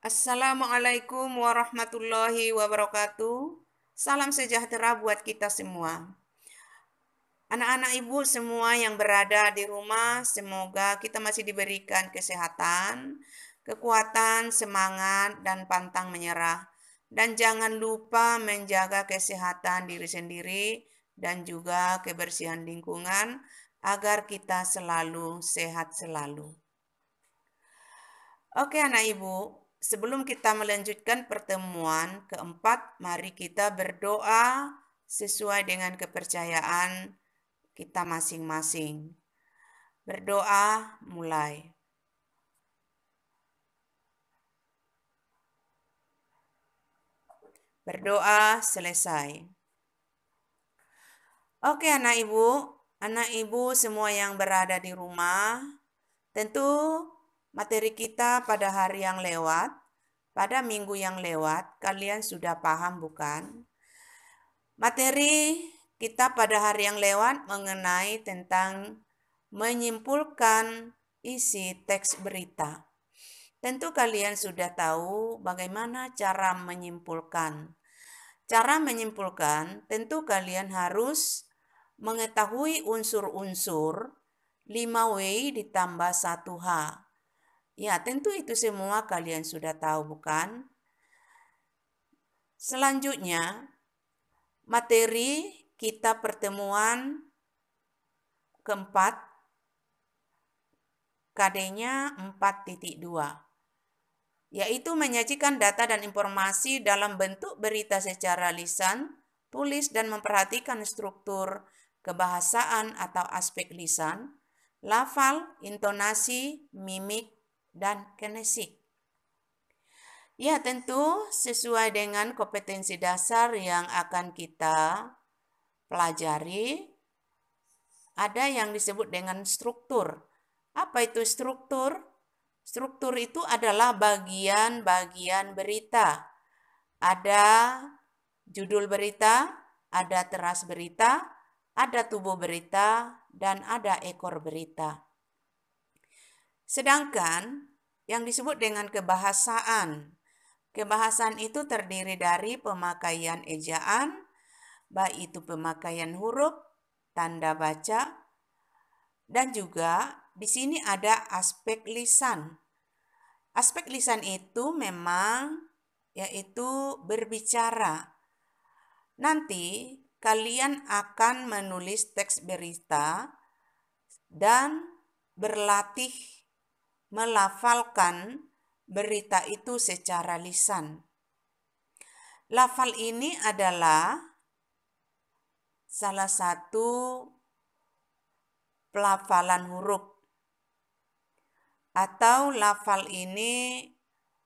Assalamualaikum warahmatullahi wabarakatuh. Salam sejahtera buat kita semua. Anak-anak ibu semua yang berada di rumah, semoga kita masih diberikan kesehatan, kekuatan, semangat, dan pantang menyerah. Dan jangan lupa menjaga kesehatan diri sendiri dan juga kebersihan lingkungan agar kita selalu sehat selalu. Oke anak ibu, sebelum kita melanjutkan pertemuan keempat, mari kita berdoa sesuai dengan kepercayaan kita masing-masing. Berdoa mulai. Berdoa selesai. Oke anak ibu semua yang berada di rumah, tentu materi kita pada hari yang lewat, pada minggu yang lewat, kalian sudah paham bukan? Materi kita pada hari yang lewat mengenai tentang menyimpulkan isi teks berita. Tentu kalian sudah tahu bagaimana cara menyimpulkan. Cara menyimpulkan tentu kalian harus mengetahui unsur-unsur 5W ditambah 1H. Ya, tentu itu semua kalian sudah tahu bukan? Selanjutnya, materi kita pertemuan keempat, KD-nya 4.2, yaitu menyajikan data dan informasi dalam bentuk berita secara lisan, tulis, dan memperhatikan struktur kebahasaan atau aspek lisan, lafal, intonasi, mimik, dan kinesik. Ya, tentu sesuai dengan kompetensi dasar yang akan kita pelajari, ada yang disebut dengan struktur. Apa itu struktur? Struktur itu adalah bagian-bagian berita. Ada judul berita, ada teras berita, ada tubuh berita, dan ada ekor berita. Sedangkan yang disebut dengan kebahasaan. Kebahasaan itu terdiri dari pemakaian ejaan, baik itu pemakaian huruf, tanda baca, dan juga di sini ada aspek lisan. Aspek lisan itu memang yaitu berbicara. Nanti kalian akan menulis teks berita dan berlatih melafalkan berita itu secara lisan. Lafal ini adalah salah satu pelafalan huruf, atau lafal ini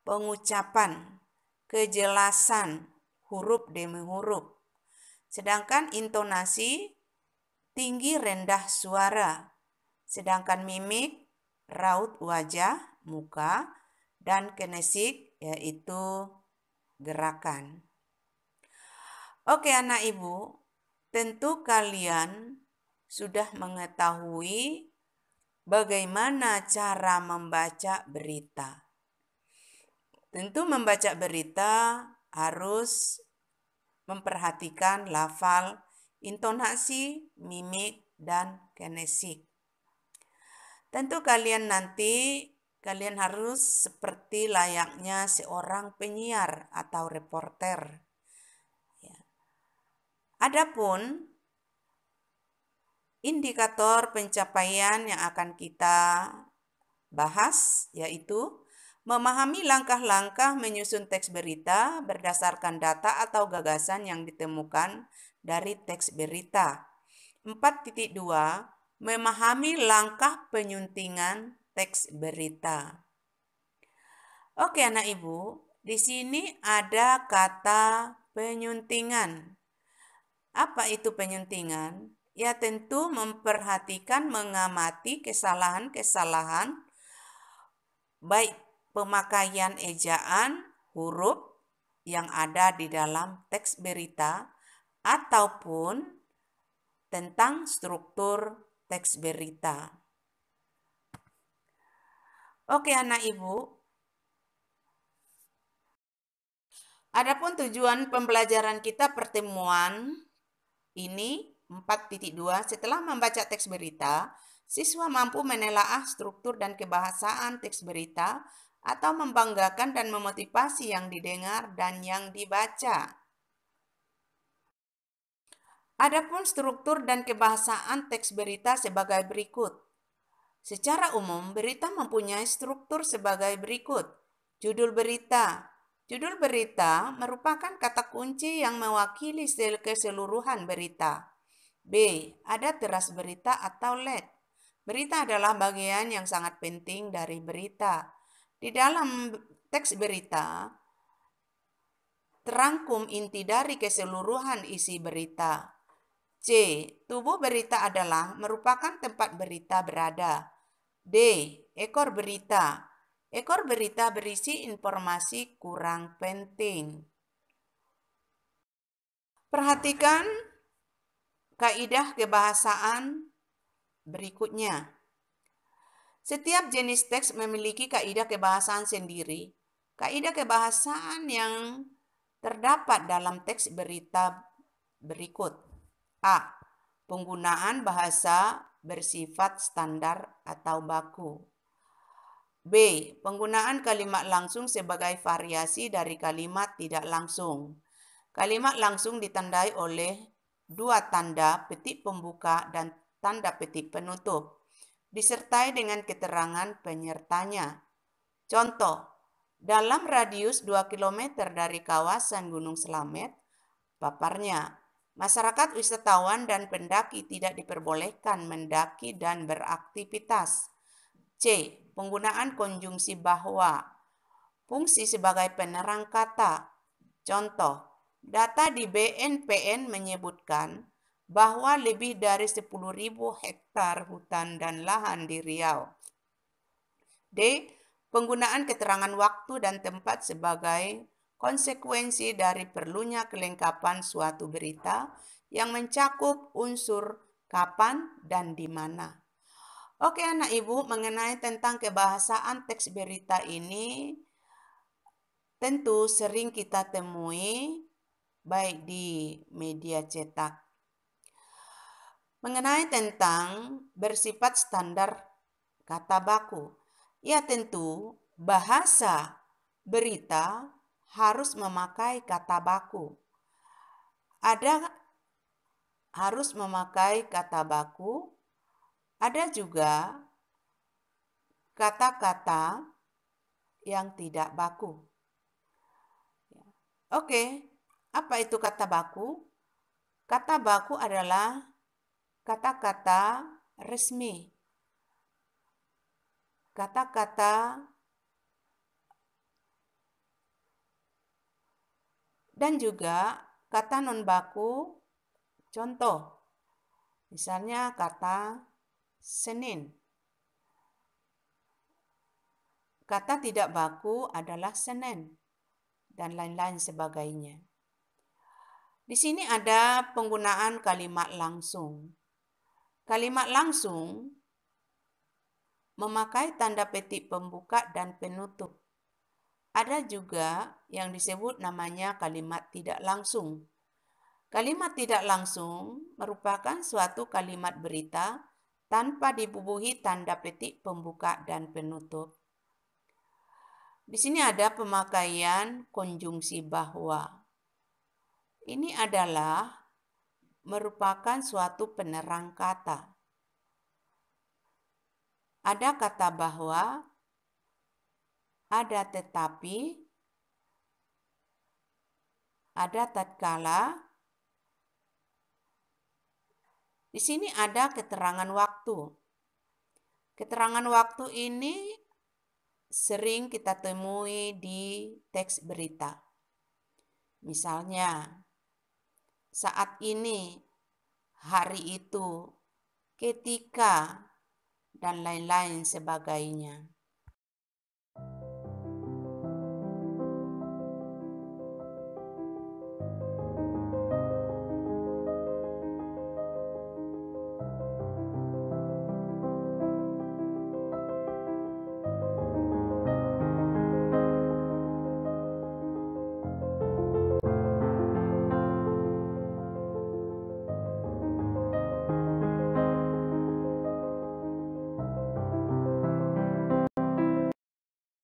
pengucapan, kejelasan huruf demi huruf. Sedangkan intonasi tinggi rendah suara. Sedangkan mimik raut wajah, muka, dan kinesik yaitu gerakan. Oke anak ibu, tentu kalian sudah mengetahui bagaimana cara membaca berita. Tentu membaca berita harus memperhatikan lafal, intonasi, mimik, dan kinesik. Tentu kalian harus seperti layaknya seorang penyiar atau reporter. Adapun indikator pencapaian yang akan kita bahas yaitu memahami langkah-langkah menyusun teks berita berdasarkan data atau gagasan yang ditemukan dari teks berita. 4.2 memahami langkah penyuntingan teks berita. Oke anak ibu, di sini ada kata penyuntingan. Apa itu penyuntingan? Ya tentu memperhatikan, mengamati kesalahan-kesalahan baik pemakaian ejaan, huruf yang ada di dalam teks berita ataupun tentang struktur teks berita. Oke anak ibu, Adapun tujuan pembelajaran kita pertemuan ini 4.2, setelah membaca teks berita, siswa mampu menelaah struktur dan kebahasaan teks berita atau membanggakan dan memotivasi yang didengar dan yang dibaca. Adapun struktur dan kebahasaan teks berita sebagai berikut. Secara umum, berita mempunyai struktur sebagai berikut. Judul berita. Judul berita merupakan kata kunci yang mewakili keseluruhan berita. B. Ada teras berita atau LED. Berita adalah bagian yang sangat penting dari berita. Di dalam teks berita, terangkum inti dari keseluruhan isi berita. C. Tubuh berita adalah merupakan tempat berita berada. D. Ekor berita. Ekor berita berisi informasi kurang penting. Perhatikan kaidah kebahasaan berikutnya. Setiap jenis teks memiliki kaidah kebahasaan sendiri. Kaidah kebahasaan yang terdapat dalam teks berita berikut. A. Penggunaan bahasa bersifat standar atau baku. B. Penggunaan kalimat langsung sebagai variasi dari kalimat tidak langsung. Kalimat langsung ditandai oleh dua tanda petik pembuka dan tanda petik penutup, disertai dengan keterangan penyertanya. Contoh, dalam radius 2 km dari kawasan Gunung Slamet, paparnya, masyarakat wisatawan dan pendaki tidak diperbolehkan mendaki dan beraktivitas. C. Penggunaan konjungsi bahwa. Fungsi sebagai penerang kata. Contoh, data di BNPN menyebutkan bahwa lebih dari 10.000 hektar hutan dan lahan di Riau. D. Penggunaan keterangan waktu dan tempat sebagai konsekuensi dari perlunya kelengkapan suatu berita yang mencakup unsur kapan dan di mana. Oke anak ibu, mengenai tentang kebahasaan teks berita ini tentu sering kita temui baik di media cetak. Mengenai tentang bersifat standar kata baku, ya tentu bahasa berita harus memakai kata baku. Ada harus memakai kata baku, ada juga kata-kata yang tidak baku. Oke, apa itu kata baku? Kata baku adalah kata-kata resmi. Kata-kata dan juga kata non baku. Contoh, misalnya kata Senin. Kata tidak baku adalah Senin dan lain-lain sebagainya. Di sini ada penggunaan kalimat langsung. Kalimat langsung memakai tanda petik pembuka dan penutup. Ada juga yang disebut namanya kalimat tidak langsung. Kalimat tidak langsung merupakan suatu kalimat berita tanpa dibubuhi tanda petik pembuka dan penutup. Di sini ada pemakaian konjungsi bahwa. Ini adalah merupakan suatu penerang kata. Ada kata bahwa, ada tetapi, ada tatkala. Di sini ada keterangan waktu. Keterangan waktu ini sering kita temui di teks berita. Misalnya, saat ini, hari itu, ketika, dan lain-lain sebagainya.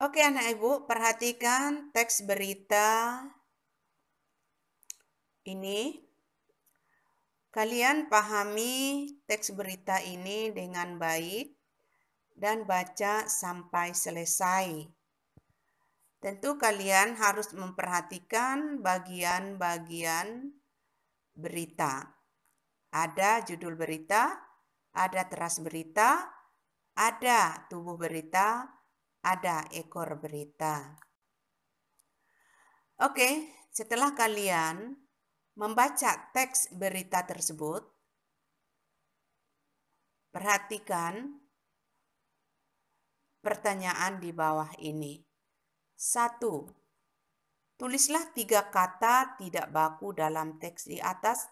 Oke anak ibu, perhatikan teks berita ini. Kalian pahami teks berita ini dengan baik dan baca sampai selesai. Tentu kalian harus memperhatikan bagian-bagian berita. Ada judul berita, ada teras berita, ada tubuh berita, ada ekor berita. Oke, setelah kalian membaca teks berita tersebut, perhatikan pertanyaan di bawah ini. 1. Tulislah 3 kata tidak baku dalam teks di atas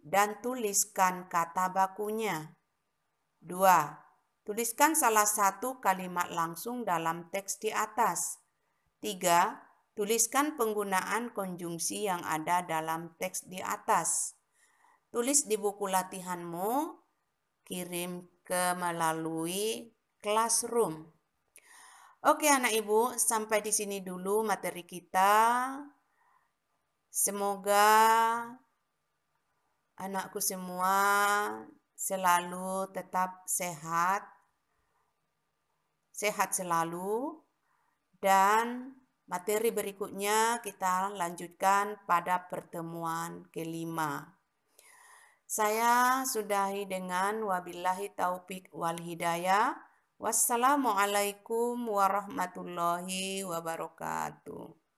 dan tuliskan kata bakunya. 2. Tuliskan salah satu kalimat langsung dalam teks di atas. 3. Tuliskan penggunaan konjungsi yang ada dalam teks di atas. Tulis di buku latihanmu, kirim ke melalui Classroom. Oke anak ibu, sampai di sini dulu materi kita. Semoga anakku semua selalu tetap sehat selalu, dan materi berikutnya kita lanjutkan pada pertemuan kelima. Saya sudahi dengan wabillahi taufik wal hidayah. Wassalamualaikum warahmatullahi wabarakatuh.